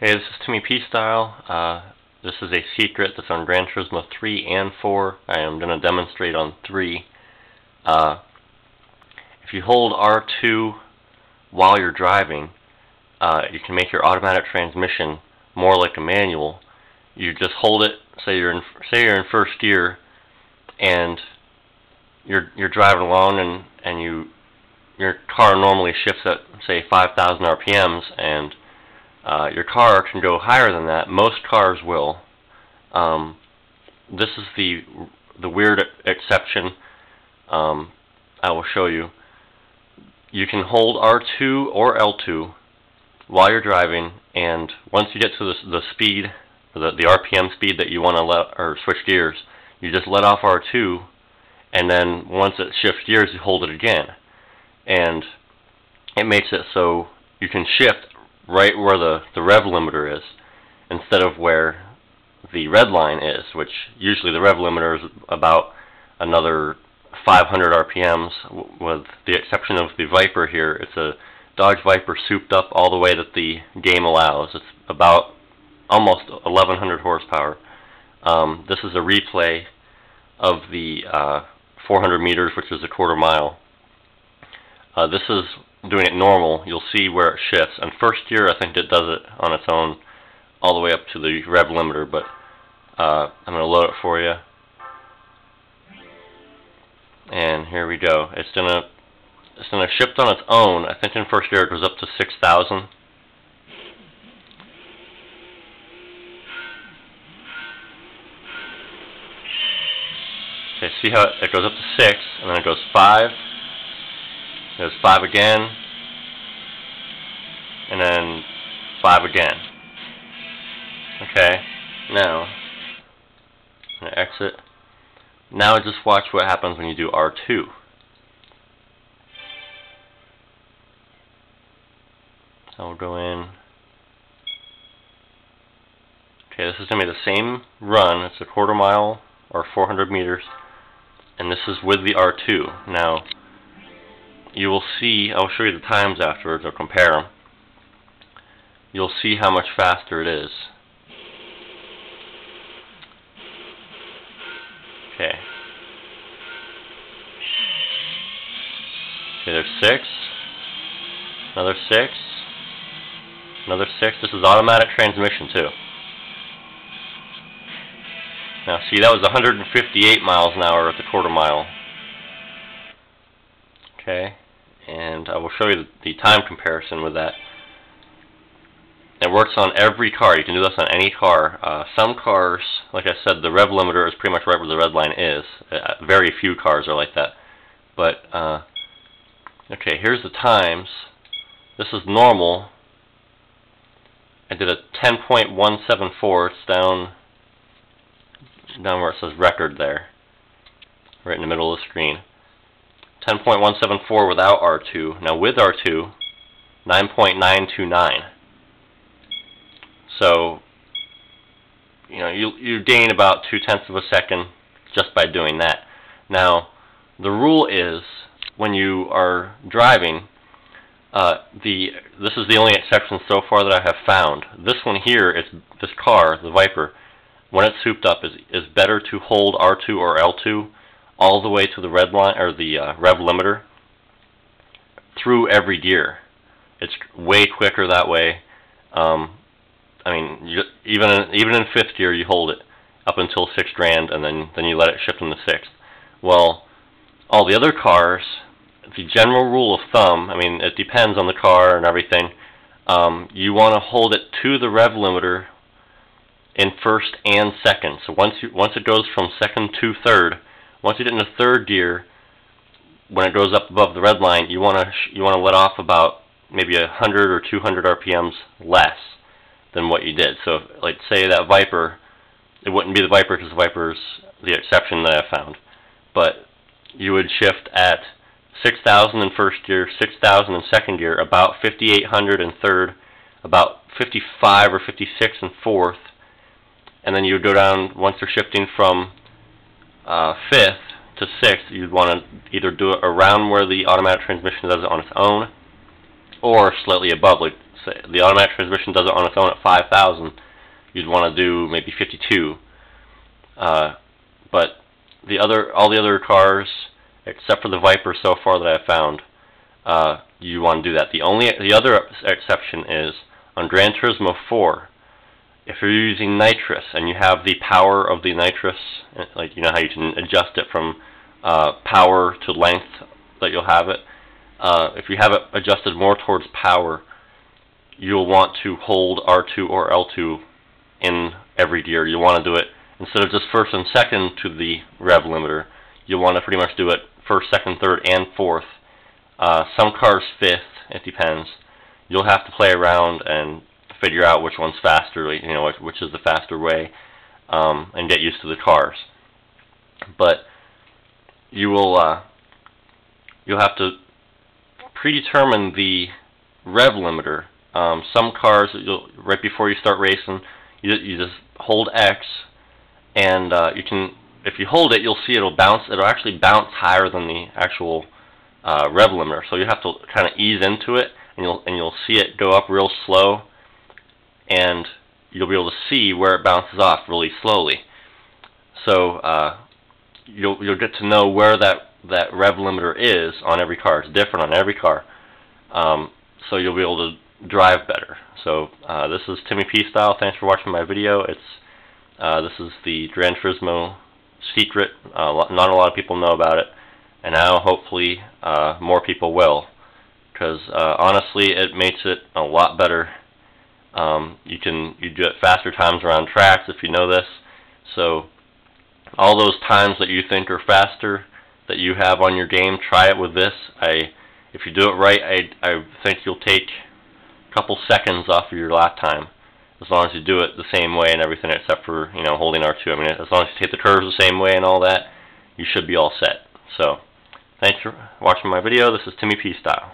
Hey, this is Timmy P Style. This is a secret that's on Gran Turismo 3 and 4. I am going to demonstrate on 3. If you hold R2 while you're driving, you can make your automatic transmission more like a manual. You just hold it. Say you're in first gear, and you're driving along, and your car normally shifts at say 5,000 RPMs, and your car can go higher than that. Most cars will. This is the weird exception. I will show you. You can hold R2 or L2 while you're driving, and once you get to the speed, the RPM speed that you want to switch gears, you just let off R2, and then once it shifts gears, you hold it again, and it makes it so you can shift right where the rev limiter is, instead of where the red line is, which usually the rev limiter is about another 500 RPMs, with the exception of the Viper here. It's a Dodge Viper souped up all the way that the game allows. It's about almost 1,100 horsepower. This is a replay of the 400 meters, which is a quarter mile. This is doing it normal. You'll see where it shifts. And first gear, I think it does it on its own all the way up to the rev limiter, but I'm going to load it for you. And here we go. It's gonna shift on its own. I think in first gear it goes up to 6,000. Okay, see how it goes up to 6, and then it goes 5. It goes 5 again, and then 5 again. Okay, now I'm gonna exit. Now just watch what happens when you do R2. So we'll go in. Okay, this is going to be the same run. It's a quarter mile or 400 meters. And this is with the R2. Now, you will see, I'll show you the times afterwards, or compare them. You'll see how much faster it is. Okay. Okay, there's 6. Another 6. Another 6. This is automatic transmission too. Now see, that was 158 miles an hour at the quarter mile. Okay, and I will show you the time comparison with that. It works on every car. You can do this on any car. Some cars, like I said, the rev limiter is pretty much right where the red line is. Very few cars are like that. But, okay, here's the times. This is normal. I did a 10.174. It's down where it says record there. Right in the middle of the screen. 10.174 without R2. Now with R2, 9.929. So, you know, you gain about 0.2 of a second just by doing that. Now, the rule is, when you are driving, this is the only exception so far that I have found. This one here, this car, the Viper, when it's souped up, is better to hold R2 or L2 all the way to the red line, or the rev limiter, through every gear. It's way quicker that way. I mean, even in 5th gear, you hold it up until 6 grand, and then you let it shift into 6th. Well, all the other cars, the general rule of thumb, I mean, it depends on the car and everything, you want to hold it to the rev limiter in 1st and 2nd. So once it goes from 2nd to 3rd, once you get into 3rd gear, when it goes up above the red line, you want to let off about maybe 100 or 200 RPMs less than what you did. So, like, say that Viper, it wouldn't be the Viper because the Viper's the exception that I found, but you would shift at 6,000 in 1st gear, 6,000 in 2nd gear, about 5,800 in 3rd, about 55 or 56 in 4th, and then you would go down, once they're shifting from 5th to 6th, you'd want to either do it around where the automatic transmission does it on its own, or slightly above, like say the automatic transmission does it on its own at 5,000, you'd want to do maybe 52. But all the other cars, except for the Viper so far that I've found, you want to do that. The other exception is on Gran Turismo 4. If you're using nitrous and you have the power of the nitrous, like you know how you can adjust it from power to length that you'll have it. If you have it adjusted more towards power, you'll want to hold R2 or L2 in every gear. You want to do it instead of just first and second to the rev limiter. You want to pretty much do it first, second, third, and fourth. Some cars fifth. It depends. You'll have to play around and figure out which one's faster. You know, which is the faster way, and get used to the cars. But you'll have to predetermine the rev limiter. Some cars, right before you start racing, you just hold X, and you can, if you hold it, you'll see it'll bounce. It'll actually bounce higher than the actual rev limiter. So you have to kind of ease into it, and you'll see it go up real slow, and you'll be able to see where it bounces off really slowly. So you'll get to know where that rev limiter is on every car. It's different on every car. So you'll be able to drive better. So this is Timmy P Style. Thanks for watching my video. This is the Gran Turismo secret. Not a lot of people know about it, and now hopefully more people will, because honestly it makes it a lot better. You do it faster times around tracks if you know this. So all those times that you think are faster that you have on your game, try it with this. If you do it right, I think you'll take a couple seconds off of your lap time, as long as you do it the same way and everything, except for, you know, holding R2. I mean, as long as you take the curves the same way and all that, you should be all set. So, thanks for watching my video. This is Timmy P Style.